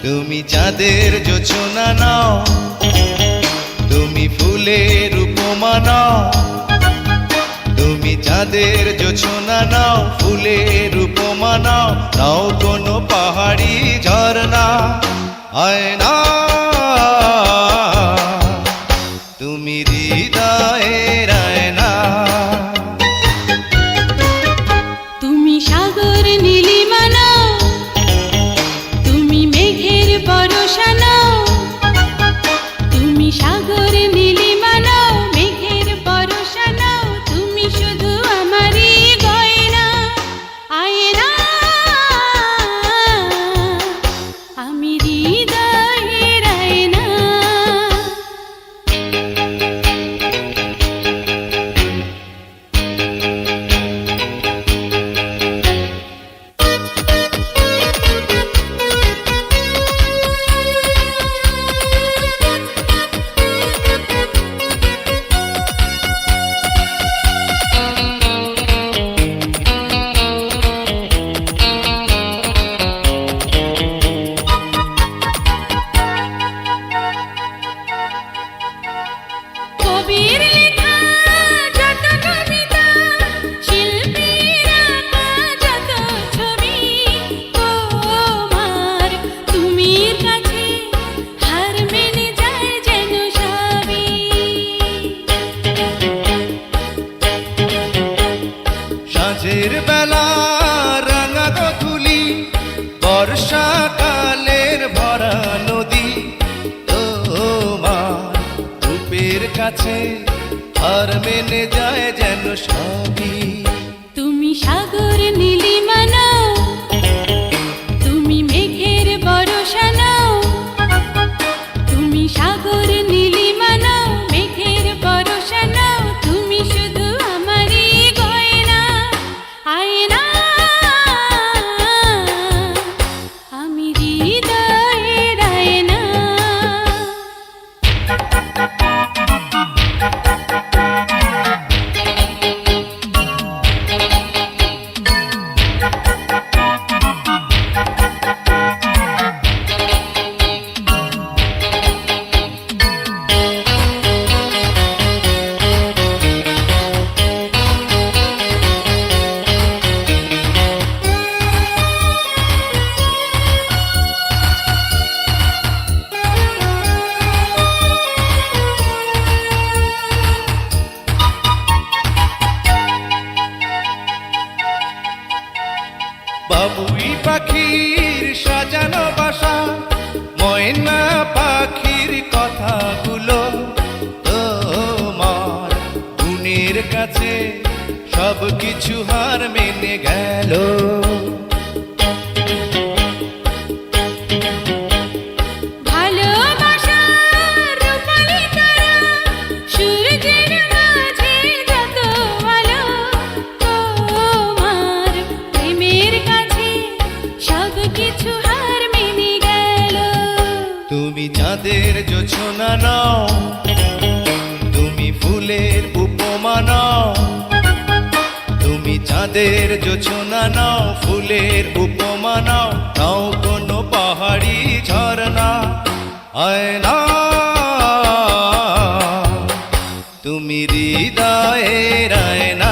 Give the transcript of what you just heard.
তুমি চাঁদের জোছনা নাও, তুমি ফুলের উপমা নাও। তুমি চাঁদের জোছনা নাও, ফুলের উপমা নাও, নাও কোনো পাহাড়ি ঝরনা। আয়না তুমি হৃদয়ের আয়না। তুমি সাগর নীলিমা নাও, তুমি মেঘের বরষা নাও। তুমি সাগর নীলিমা নাও, মেঘের বরষা নাও, তুমি শুধু আমারই গয়না। আয়না আমি হৃদয়ের আয়না। কবির লেখা যত কবিতা, শিল্পীর আঁকা যত ছবি, তোমার তুমির কাছে হার মেনে যায় যেন সবই। সাঁঝের বেলা রাঙা গোধূলি, বর্ষাকালের ভরা নদী, তোমার রূপের কাছে হার মেনে যায় যেন সবই। তুমি সাগর নীলিমা নাও, তুমি মেঘের বরষা নাও। তুমি সাগর নীলিমা নাও, মেঘের বরষা নাও, তুমি শুধু আমারই গয়না। আয়না আমি হৃদয়ের আয়না। বাবুই পাখির সাজানো বাসা, ময়না পাখির কথাগুলো, তোমার গুণের কাছে সব কিছু হার মেনে গেল। ভালোবাসার রূপালি তারা, সূর্যের মাঝে যত আলো, তোমার প্রেমের কাছে সব কিছু হার মেনে গেল। তুমি চাঁদের জোছনা নাও, তুমি ফুলের উপমা নাও। তুমি চাঁদের জোছনা নাও, ফুলের উপমা নাও, নাও কোনো পাহাড়ি ঝরনা। আয়না তুমি হৃদয়ের আয়না।